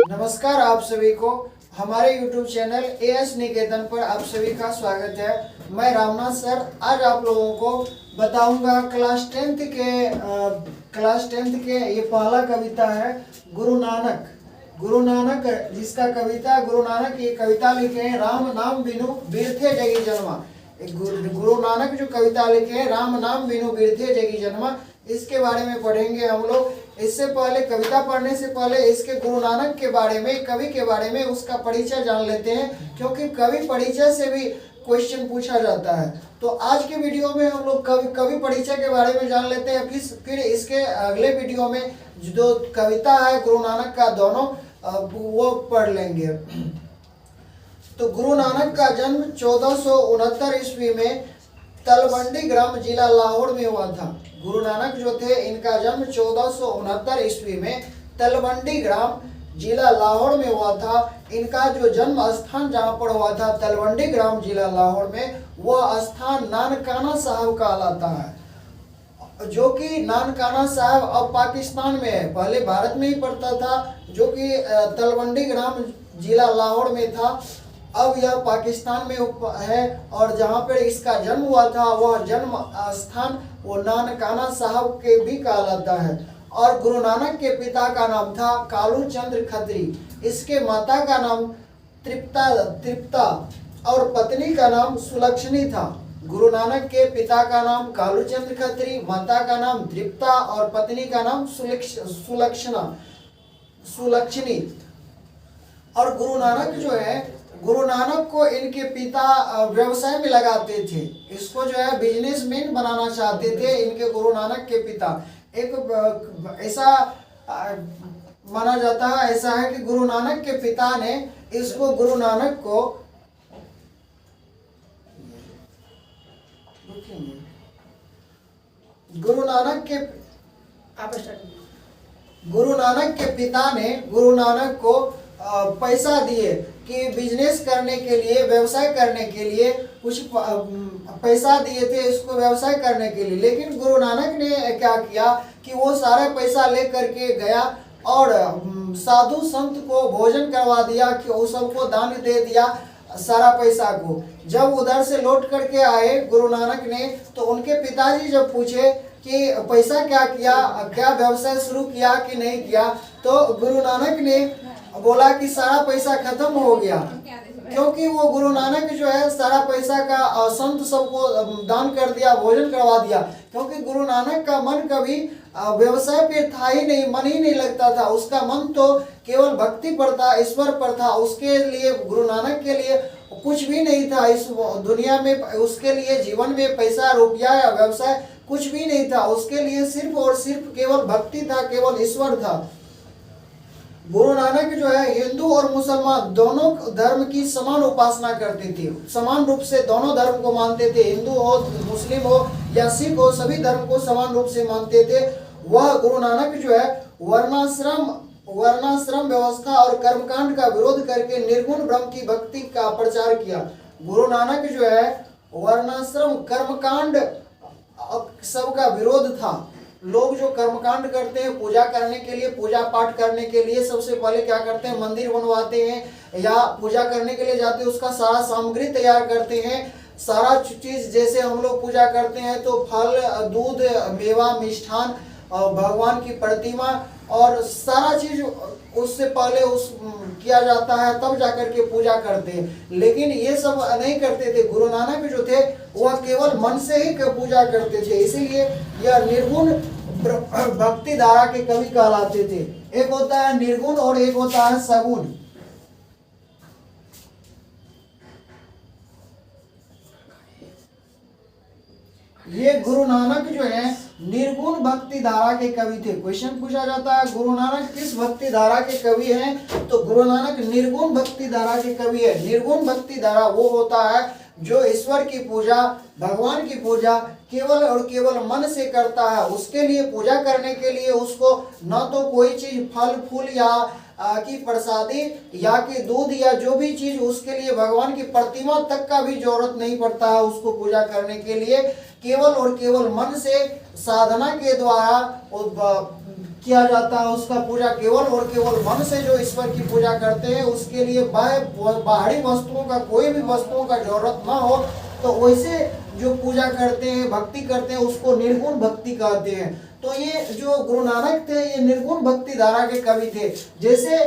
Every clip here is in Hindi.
नमस्कार आप सभी को हमारे YouTube चैनल एएस निकेतन पर आप सभी का स्वागत है। मैं रामनाथ सर आज आप लोगों को बताऊंगा क्लास टेंथ के ये पहला कविता है गुरु नानक जिसका कविता गुरु नानक ये कविता लिखे हैं राम नाम बिनु बिरथे जगी जन्मा। गुरु नानक जो कविता लिखे हैं राम नाम बिनु बिरथे जगी जन्मा, इसके बारे में पढ़ेंगे हम लोग। इससे पहले कविता पढ़ने से पहले इसके गुरु नानक के बारे में, कवि के बारे में उसका परिचय जान लेते हैं, क्योंकि कवि परिचय से भी क्वेश्चन पूछा जाता है। तो आज के वीडियो में हम लोग कवि परिचय के बारे में जान लेते हैं, फिर इसके अगले वीडियो में जो कविता है गुरु नानक का दोनों वो पढ़ लेंगे। तो गुरु नानक का जन्म 1469 ईस्वी में तलवंडी ग्राम जिला लाहौर में हुआ था। गुरु नानक जो थे इनका जन्म 1469 ईस्वी में तलवंडी ग्राम जिला लाहौर में हुआ था। इनका जो जन्म स्थान जहाँ पर हुआ था तलवंडी ग्राम जिला लाहौर में, वह स्थान नानकाना साहब कहलाता है, जो कि नानकाना साहब अब पाकिस्तान में है। पहले भारत में ही पड़ता था, जो कि तलवंडी ग्राम जिला लाहौर में था, अब यह पाकिस्तान में है। और जहाँ पर इसका जन्म हुआ था वह जन्म स्थान वो नानकाना साहब के भी कहलाता है। और गुरु नानक के पिता का नाम था कालू चंद्र खत्री, इसके माता का नाम तृप्ता और पत्नी का नाम सुलक्षणी था। गुरु नानक के पिता का नाम कालू चंद्र खत्री, माता का नाम तृप्ता और पत्नी का नाम सुलक्षणी। और गुरु नानक जो है, गुरु नानक को इनके पिता व्यवसाय में लगाते थे, इसको जो है बिजनेसमैन बनाना चाहते थे इनके गुरु नानक के पिता। एक ऐसा माना जाता है, ऐसा है कि गुरु नानक के पिता ने इसको गुरु नानक को गुरु नानक के पिता ने गुरु नानक को पैसा दिए कि बिजनेस करने के लिए, व्यवसाय करने के लिए कुछ पैसा दिए थे इसको व्यवसाय करने के लिए। लेकिन गुरु नानक ने क्या किया कि वो सारा पैसा लेकर के गया और साधु संत को भोजन करवा दिया, कि वो सबको दान दे दिया सारा पैसा को। जब उधर से लौट करके आए गुरु नानक ने, तो उनके पिताजी जब पूछे कि पैसा क्या किया, क्या व्यवसाय शुरू किया कि नहीं किया, तो गुरु नानक ने बोला कि सारा पैसा खत्म हो गया, क्योंकि वो गुरु नानक जो है सारा पैसा का संत सबको दान कर दिया, भोजन करवा दिया। क्योंकि गुरु नानक का मन कभी व्यवसाय पे था ही नहीं, मन ही नहीं लगता था, उसका मन तो केवल भक्ति पर था, ईश्वर पर था। उसके लिए, गुरु नानक के लिए कुछ भी नहीं था इस दुनिया में, उसके लिए जीवन में पैसा रुपया या व्यवसाय कुछ भी नहीं था। उसके लिए सिर्फ और सिर्फ केवल भक्ति था, केवल ईश्वर था। गुरु नानक जो है हिंदू और मुसलमान दोनों धर्म की समान उपासना करते थे, समान रूप से दोनों धर्म को मानते थे। हिंदू हो, मुस्लिम हो या सिख हो, सभी धर्म को समान रूप से मानते थे। वह गुरु नानक जो है वर्णाश्रम व्यवस्था और कर्मकांड का विरोध करके निर्गुण ब्रह्म की भक्ति का प्रचार किया। गुरु नानक जो है वर्णाश्रम कर्मकांड सबका विरोध था। लोग जो कर्मकांड करते हैं पूजा करने के लिए, पूजा पाठ करने के लिए सबसे पहले क्या करते हैं, मंदिर बनवाते हैं या पूजा करने के लिए जाते हैं, उसका सारा सामग्री तैयार करते हैं। सारा चीज जैसे हम लोग पूजा करते हैं तो फल, दूध, मेवा, मिष्ठान, भगवान की प्रतिमा और सारा चीज उससे पहले किया जाता है, तब जाकर के पूजा करते हैं। लेकिन ये सब नहीं करते थे। गुरु नानक जो थे वह केवल मन से ही पूजा करते थे, इसीलिए यह निर्गुण भक्ति धारा के कवि कहलाते थे। एक होता है निर्गुण और एक होता है सगुण। ये गुरु नानक जो है निर्गुण भक्ति धारा के कवि थे। क्वेश्चन पूछा जाता है गुरु नानक किस भक्ति धारा के कवि हैं, तो गुरु नानक निर्गुण भक्ति धारा के कवि है। निर्गुण भक्ति धारा वो होता है जो ईश्वर की पूजा, भगवान की पूजा केवल और केवल मन से करता है। उसके लिए, पूजा करने के लिए उसको न तो कोई चीज फल फूल या की प्रसादी या कि दूध या जो भी चीज, उसके लिए भगवान की प्रतिमा तक का भी जरूरत नहीं पड़ता है उसको पूजा करने के लिए। केवल और केवल मन से साधना के द्वारा किया जाता है, उसका पूजा केवल और केवल मन से जो ईश्वर की पूजा करते हैं, उसके लिए बाहरी वस्तुओं का, कोई भी वस्तुओं का जरूरत ना हो, तो वैसे जो पूजा करते हैं, भक्ति करते हैं, उसको निर्गुण भक्ति कहते हैं। तो ये जो गुरु नानक थे, ये निर्गुण भक्ति धारा के कवि थे। जैसे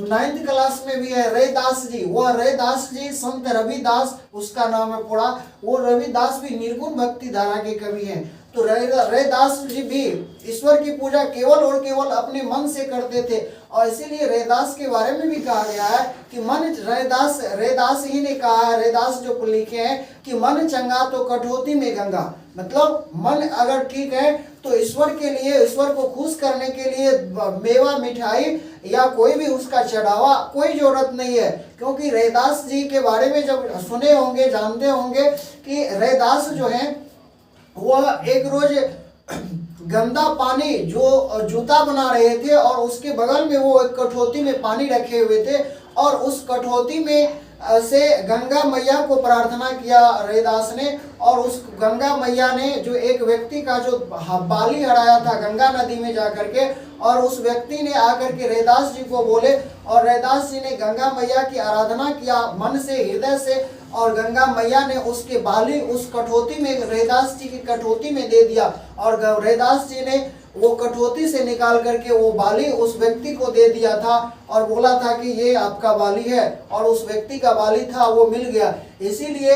9th क्लास में भी है रैदास जी, वह रैदास जी संत रविदास उसका नाम है पड़ा, वो रविदास भी निर्गुण भक्ति धारा के कवि हैं। तो रैदास जी भी ईश्वर की पूजा केवल और केवल अपने मन से करते थे, और इसीलिए रैदास के बारे में भी कहा गया है कि मन, रैदास ही ने कहा है, रैदास जो लिखे हैं कि मन चंगा तो कठौती में गंगा। मतलब मन अगर ठीक है तो ईश्वर के लिए, ईश्वर को खुश करने के लिए मेवा मिठाई या कोई भी उसका चढ़ावा कोई जरूरत नहीं है। क्योंकि रैदास जी के बारे में जब सुने होंगे, जानते होंगे कि रैदास जो है वह एक रोज गंदा पानी जो जूता बना रहे थे, और उसके बगल में वो एक कठौती में पानी रखे हुए थे, और उस कठौती में से गंगा मैया को प्रार्थना किया रैदास ने, और उस गंगा मैया ने जो एक व्यक्ति का जो बाली हराया था गंगा नदी में जाकर के, और उस व्यक्ति ने आकर के रैदास जी को बोले, और रैदास जी ने गंगा मैया की आराधना किया मन से, हृदय से, और गंगा मैया ने उसके बाली उस कठौती में, रैदास जी की कठौती में दे दिया, और रैदास जी ने वो कठौती से निकाल करके वो बाली उस व्यक्ति को दे दिया था, और बोला था कि ये आपका बाली है, और उस व्यक्ति का बाली था वो मिल गया। इसीलिए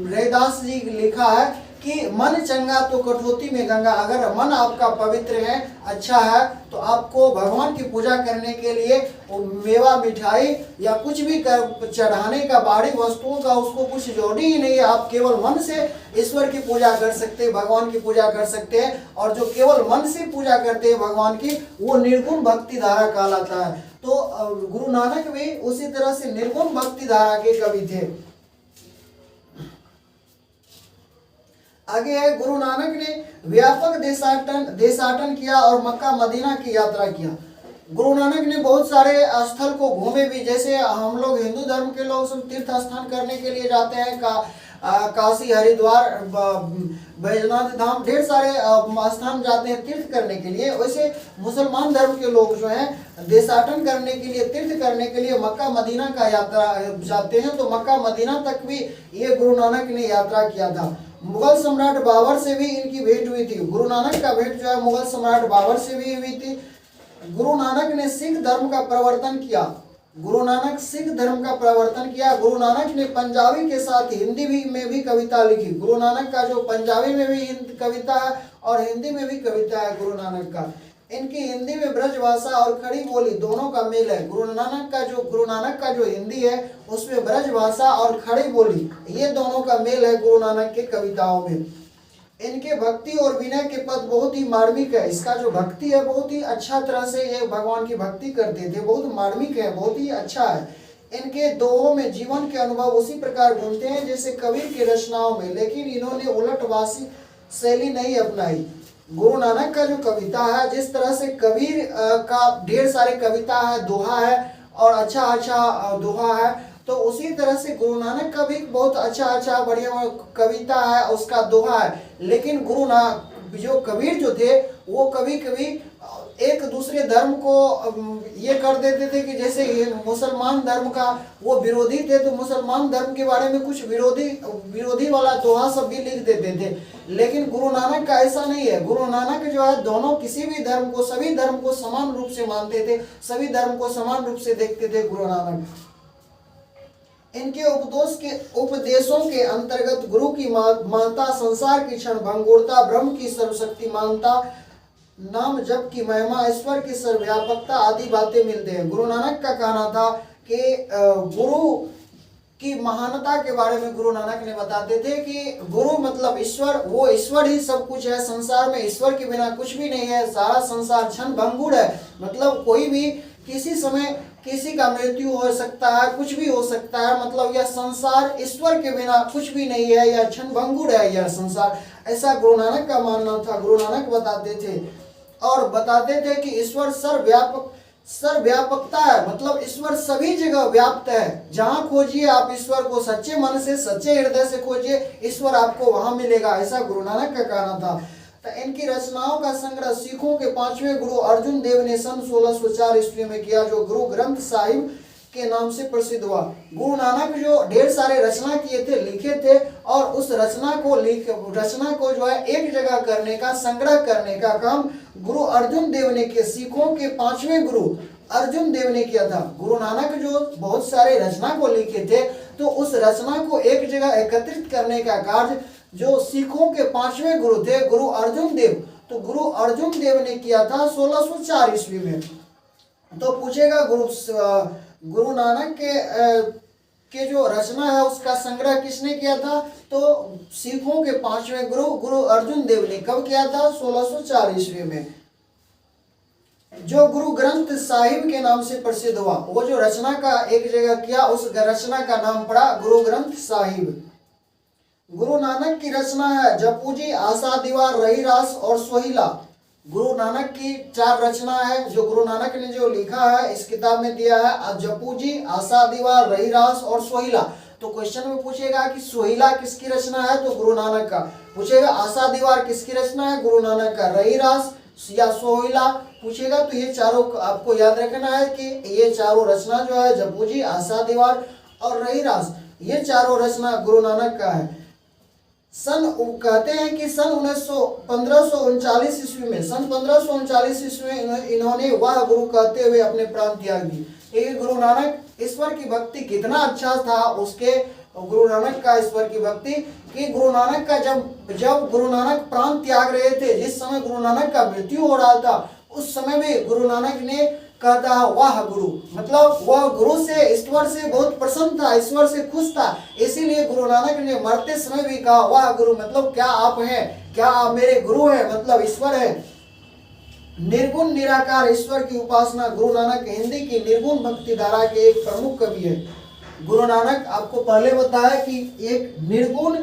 रैदास जी लिखा है कि मन चंगा तो कठौती में गंगा। अगर मन आपका पवित्र है, अच्छा है, तो आपको भगवान की पूजा करने के लिए वो मेवा मिठाई या कुछ भी चढ़ाने का, बाहरी वस्तुओं का उसको कुछ जरूरी ही नहीं है। आप केवल मन से ईश्वर की पूजा कर सकते हैं, भगवान की पूजा कर सकते हैं, और जो केवल मन से पूजा करते हैं भगवान की, वो निर्गुण भक्ति धारा कहलाता है। तो गुरु नानक भी उसी तरह से निर्गुण भक्ति धारा के कवि थे। आगे है, गुरु नानक ने व्यापक देशाटन किया और मक्का मदीना की यात्रा किया। गुरु नानक ने बहुत सारे स्थल को घूमे भी, जैसे हम लोग हिंदू धर्म के लोग सब तीर्थ स्थान करने के लिए जाते हैं, काशी, हरिद्वार, बैजनाथ धाम, ढेर सारे स्थान जाते हैं तीर्थ करने के लिए। वैसे मुसलमान धर्म के लोग जो हैं देशाटन करने के लिए, तीर्थ करने के लिए मक्का मदीना का यात्रा जाते हैं। तो मक्का मदीना तक भी ये गुरु नानक ने यात्रा किया था। मुगल सम्राट बाबर से भी इनकी भेंट हुई थी। गुरु नानक का भेंट जो है मुगल सम्राट बाबर से भी हुई थी। गुरु नानक ने सिख धर्म का प्रवर्तन किया। गुरु नानक सिख धर्म का प्रवर्तन किया। गुरु नानक ने पंजाबी के साथ हिंदी में भी कविता लिखी। गुरु नानक का जो पंजाबी में भी कविता है और हिंदी में भी कविता है गुरु नानक का। इनकी हिंदी में ब्रजभाषा और खड़ी बोली दोनों का मेल है। गुरु नानक का जो हिंदी है उसमें ब्रजभाषा और खड़ी बोली ये दोनों का मेल है गुरु नानक के कविताओं में। इनके भक्ति और विनय के पद बहुत ही मार्मिक है। इसका जो भक्ति है बहुत ही अच्छा तरह से ये भगवान की भक्ति करते थे, बहुत मार्मिक है, बहुत ही अच्छा है। इनके दोहों में जीवन के अनुभव उसी प्रकार घूमते हैं जैसे कबीर की रचनाओं में, लेकिन इन्होंने उलटवासी शैली नहीं अपनाई। गुरु नानक का जो कविता है, जिस तरह से कबीर का ढेर सारे कविता है, दोहा है और अच्छा अच्छा दोहा है, तो उसी तरह से गुरु नानक का भी बहुत अच्छा बढ़िया कविता है, उसका दोहा है। लेकिन जो कबीर जो थे वो कभी कभी एक दूसरे धर्म को ये कर देते थे कि जैसे ये मुसलमान धर्म का वो विरोधी थे तो मुसलमान धर्म के बारे में कुछ विरोधी वाला दोहा सब भी लिख देते थे। लेकिन गुरु नानक का ऐसा नहीं है। गुरु नानक जो है दोनों किसी भी धर्म को, सभी धर्म को समान रूप से मानते थे, सभी धर्म को समान रूप से देखते थे गुरु नानक। इनके उपदेशों के अंतर्गत गुरु की मानता, संसार की क्षण भंगुरता, ब्रह्म की सर्वशक्तिमानता, नाम जप की महिमा, ईश्वर की सर्वव्यापकता आदि बातें मिलते हैं। गुरु नानक का कहना था कि गुरु की महानता के बारे में गुरु नानक ने बताते थे कि गुरु मतलब ईश्वर, वो ईश्वर ही सब कुछ है। संसार में ईश्वर के बिना कुछ भी नहीं है। सारा संसार क्षण भंगुर है, मतलब कोई भी किसी समय किसी का मृत्यु हो सकता है, कुछ भी हो सकता है। मतलब यह संसार ईश्वर के बिना कुछ भी नहीं है, यह क्षण भंगुर है यह संसार। ऐसा गुरु नानक का मानना था। गुरु नानक बताते थे और बताते थे कि ईश्वर सर्वव्यापकता है, मतलब ईश्वर सभी जगह व्याप्त है। जहाँ खोजिए आप ईश्वर को, सच्चे मन से, सच्चे हृदय से खोजिए, ईश्वर आपको वहां मिलेगा। ऐसा गुरु नानक का कहना था। तो इनकी रचनाओं का संग्रह सिखों के 5वें गुरु अर्जुन देव ने सन 1604 ईस्वी में किया, जो गुरु ग्रंथ साहिब के नाम से प्रसिद्ध हुआ। गुरु नानक जो ढेर सारे रचना किए थे, लिखे थे, और उस रचना को जो है एक जगह करने का, संग्रह करने का काम गुरु अर्जुन देव ने किया। सिखों के 5वें गुरु अर्जुन देव ने किया था। गुरु नानक जो बहुत सारे रचना को लिखे थे, तो उस रचना को एक जगह एकत्रित करने का कार्य जो सिखों के 5वें गुरु थे, गुरु अर्जुन देव, तो गुरु अर्जुन देव ने किया था 1604 ईस्वी में। तो पूछेगा गुरु नानक के जो रचना है उसका संग्रह किसने किया था? तो सिखों के 5वें गुरु अर्जुन देव ने कब किया था? 1604 ईस्वी में, जो गुरु ग्रंथ साहिब के नाम से प्रसिद्ध हुआ। वो जो रचना का एक जगह किया, उस रचना का नाम पड़ा गुरु ग्रंथ साहिब। गुरु नानक की रचना है जपूजी, आशा दीवार, रहीरास और सोहिला। गुरु नानक की 4 रचना है जो गुरु नानक ने जो लिखा है, इस किताब में दिया है जपूजी, आशा दीवार, रहीरास और सोहिला। तो क्वेश्चन में पूछेगा कि सोहिला किसकी रचना है? तो गुरु नानक का। पूछेगा आशा दीवार किसकी रचना है? गुरु नानक का। रहीरास या सोहिला पूछेगा, तो ये चारों आपको याद रखना है कि ये चारों रचना जो है जपूजी, आशा दीवार और रहीरास, ये चारों रचना गुरु नानक का है। कहते हैं कि सन 1539 ईस्वी में, सन 1539 ईस्वी में इन्होंने वाह गुरु कहते हुए अपने प्राण त्याग दी। ये गुरु नानक ईश्वर की भक्ति कितना अच्छा था उसके, गुरु नानक का ईश्वर की भक्ति, कि गुरु नानक का जब गुरु नानक प्राण त्याग रहे थे, जिस समय गुरु नानक का मृत्यु हो रहा था, उस समय में गुरु नानक ने कहता है वाह गुरु, मतलब वह गुरु से, ईश्वर से बहुत प्रसन्न था, ईश्वर से खुश था। इसीलिए गुरु नानक ने मरते समय भी कहा वाह गुरु, मतलब क्या आप हैं, क्या आप मेरे गुरु हैं, मतलब ईश्वर है। निर्गुण निराकार ईश्वर की उपासना, गुरु नानक हिंदी की निर्गुण भक्ति धारा के एक प्रमुख कवि है। गुरु नानक आपको पहले बताया कि एक निर्गुण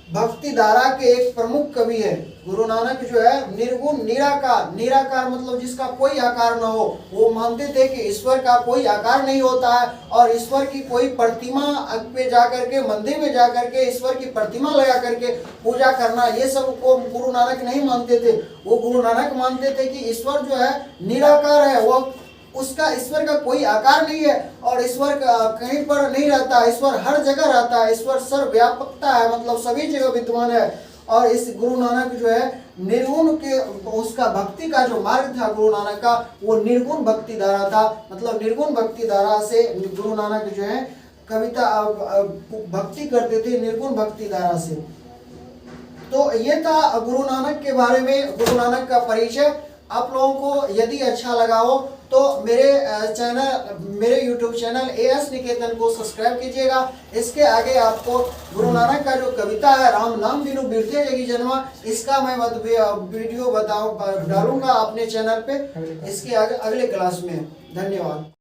भक्ति धारा के एक प्रमुख कवि है। गुरु नानक जो है निर्गुण निराकार, निराकार मतलब जिसका कोई आकार ना हो, वो मानते थे कि ईश्वर का कोई आकार नहीं होता है, और ईश्वर की कोई प्रतिमा पे जाकर के, मंदिर में जाकर के ईश्वर की प्रतिमा लगा करके पूजा करना, ये सब को गुरु नानक नहीं मानते थे। वो गुरु नानक मानते थे कि ईश्वर जो है निराकार है, वो उसका ईश्वर का कोई आकार नहीं है, और ईश्वर कहीं पर नहीं रहता, ईश्वर हर जगह रहता है, ईश्वर सर्वव्यापकता है, मतलब सभी जगह विद्यमान है। और इस गुरु नानक जो है निर्गुण के, उसका भक्ति का जो मार्ग था गुरु नानक का, वो निर्गुण भक्ति धारा था। मतलब निर्गुण भक्ति धारा से गुरु नानक जो है कविता भक्ति करते थे, निर्गुण भक्ति धारा से। तो ये था गुरु नानक के बारे में, गुरु नानक का परिचय। आप लोगों को यदि अच्छा लगा हो तो मेरे YouTube चैनल AS निकेतन को सब्सक्राइब कीजिएगा। इसके आगे आपको गुरु नानक का जो कविता है राम नाम बिनु बिरथे जगी जन्मा, इसका मैं वीडियो डालूंगा अपने चैनल पे, इसके आगे अगले क्लास में। धन्यवाद।